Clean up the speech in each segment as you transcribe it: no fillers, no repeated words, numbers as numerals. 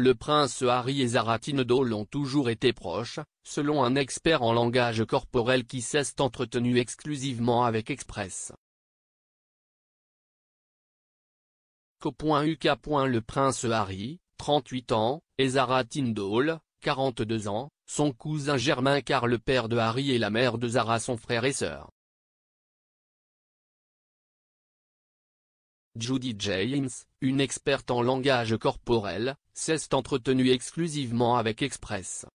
le prince Harry et Zara Tindall ont toujours été proches, selon un expert en langage corporel qui s'est entretenu exclusivement avec Express. Co.uk. Le prince Harry, 38 ans, et Zara Tindall, 42 ans, son cousin germain car le père de Harry et la mère de Zara sont frères et sœurs. Judy James, une experte en langage corporel, s'est entretenue exclusivement avec Express.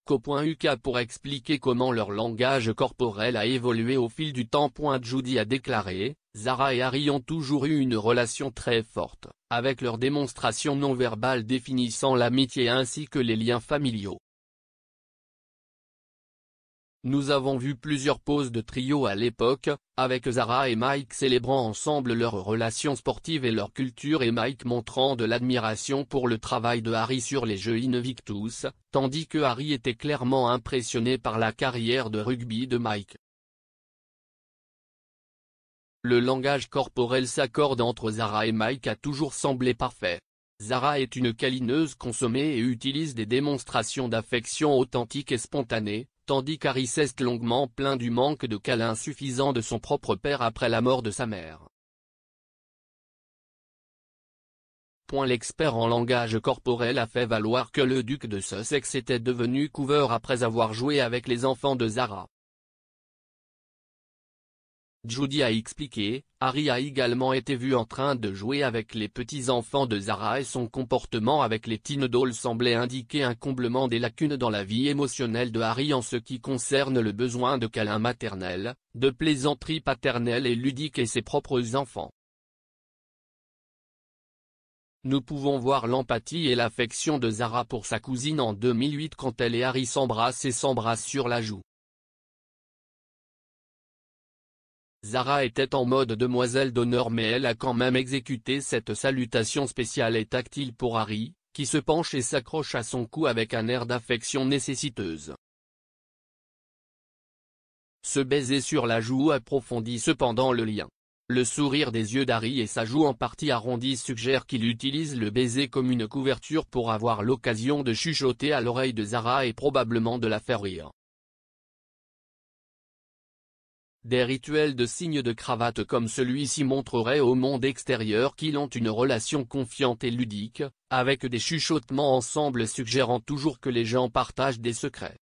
Co.uk. Pour expliquer comment leur langage corporel a évolué au fil du temps. Judy a déclaré, Zara et Harry ont toujours eu une relation très forte, avec leurs démonstrations non verbales définissant l'amitié ainsi que les liens familiaux. Nous avons vu plusieurs poses de trio à l'époque, avec Zara et Mike célébrant ensemble leur relation sportive et leur culture et Mike montrant de l'admiration pour le travail de Harry sur les Jeux Invictus, tandis que Harry était clairement impressionné par la carrière de rugby de Mike. Le langage corporel s'accorde entre Zara et Mike a toujours semblé parfait. Zara est une câlineuse consommée et utilise des démonstrations d'affection authentiques et spontanées, tandis qu'Harry s'est longuement plaint du manque de câlins suffisant de son propre père après la mort de sa mère. L'expert en langage corporel a fait valoir que le duc de Sussex était devenu couveur après avoir joué avec les enfants de Zara. Judy a expliqué, Harry a également été vu en train de jouer avec les petits-enfants de Zara et son comportement avec les Tindall semblait indiquer un comblement des lacunes dans la vie émotionnelle de Harry en ce qui concerne le besoin de câlins maternels, de plaisanteries paternelles et ludiques et ses propres enfants. Nous pouvons voir l'empathie et l'affection de Zara pour sa cousine en 2008 quand elle et Harry s'embrassent sur la joue. Zara était en mode demoiselle d'honneur mais elle a quand même exécuté cette salutation spéciale et tactile pour Harry, qui se penche et s'accroche à son cou avec un air d'affection nécessiteuse. Ce baiser sur la joue approfondit cependant le lien. Le sourire des yeux d'Harry et sa joue en partie arrondie suggèrent qu'il utilise le baiser comme une couverture pour avoir l'occasion de chuchoter à l'oreille de Zara et probablement de la faire rire. Des rituels de signes de cravate comme celui-ci montreraient au monde extérieur qu'ils ont une relation confiante et ludique, avec des chuchotements ensemble suggérant toujours que les gens partagent des secrets.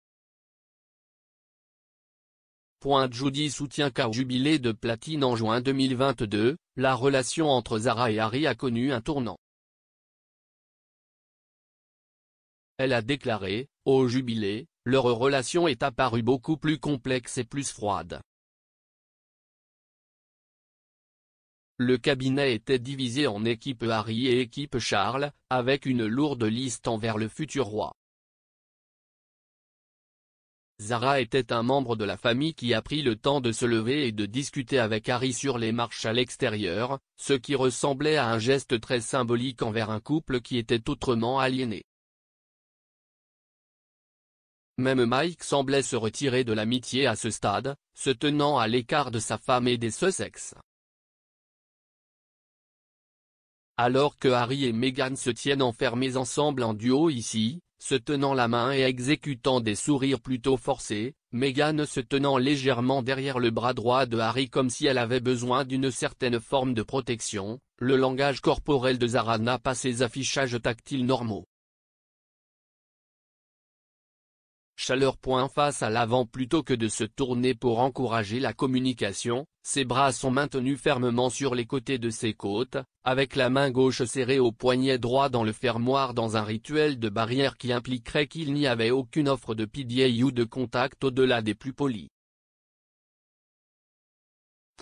Judy soutient qu'au jubilé de platine en juin 2022, la relation entre Zara et Harry a connu un tournant. Elle a déclaré, au jubilé, leur relation est apparue beaucoup plus complexe et plus froide. Le cabinet était divisé en équipe Harry et équipe Charles, avec une lourde liste envers le futur roi. Zara était un membre de la famille qui a pris le temps de se lever et de discuter avec Harry sur les marches à l'extérieur, ce qui ressemblait à un geste très symbolique envers un couple qui était autrement aliéné. Même Mike semblait se retirer de l'amitié à ce stade, se tenant à l'écart de sa femme et des Sussex. Alors que Harry et Meghan se tiennent enfermés ensemble en duo ici, se tenant la main et exécutant des sourires plutôt forcés, Meghan se tenant légèrement derrière le bras droit de Harry comme si elle avait besoin d'une certaine forme de protection, le langage corporel de Zara n'a pas ses affichages tactiles normaux. Chaleur. Face à l'avant plutôt que de se tourner pour encourager la communication, ses bras sont maintenus fermement sur les côtés de ses côtes, avec la main gauche serrée au poignet droit dans le fermoir dans un rituel de barrière qui impliquerait qu'il n'y avait aucune offre de PDA ou de contact au-delà des plus polis.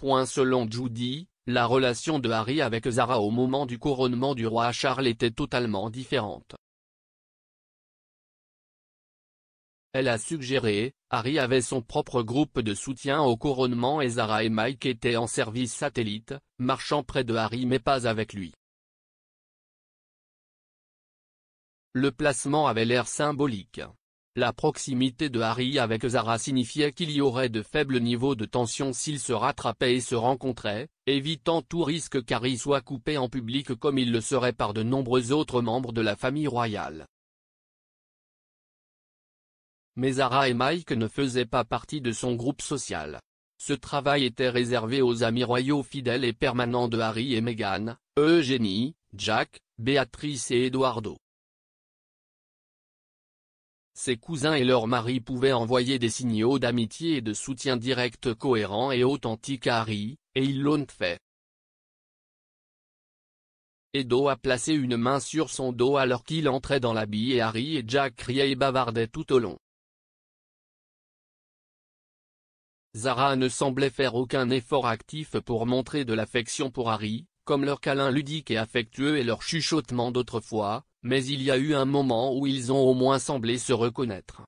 Selon Judy, la relation de Harry avec Zara au moment du couronnement du roi Charles était totalement différente. Elle a suggéré, Harry avait son propre groupe de soutien au couronnement et Zara et Mike étaient en service satellite, marchant près de Harry mais pas avec lui. Le placement avait l'air symbolique. La proximité de Harry avec Zara signifiait qu'il y aurait de faibles niveaux de tension s'ils se rattrapaient et se rencontraient, évitant tout risque qu'Harry soit coupé en public comme il le serait par de nombreux autres membres de la famille royale. Mais Zara et Mike ne faisaient pas partie de son groupe social. Ce travail était réservé aux amis royaux fidèles et permanents de Harry et Meghan, Eugénie, Jack, Béatrice et Eduardo. Ses cousins et leurs maris pouvaient envoyer des signaux d'amitié et de soutien direct cohérents et authentiques à Harry, et ils l'ont fait. Edo a placé une main sur son dos alors qu'il entrait dans l'habit et Harry et Jack criaient et bavardaient tout au long. Zara ne semblait faire aucun effort actif pour montrer de l'affection pour Harry, comme leurs câlins ludiques et affectueux et leurs chuchotements d'autrefois, mais il y a eu un moment où ils ont au moins semblé se reconnaître.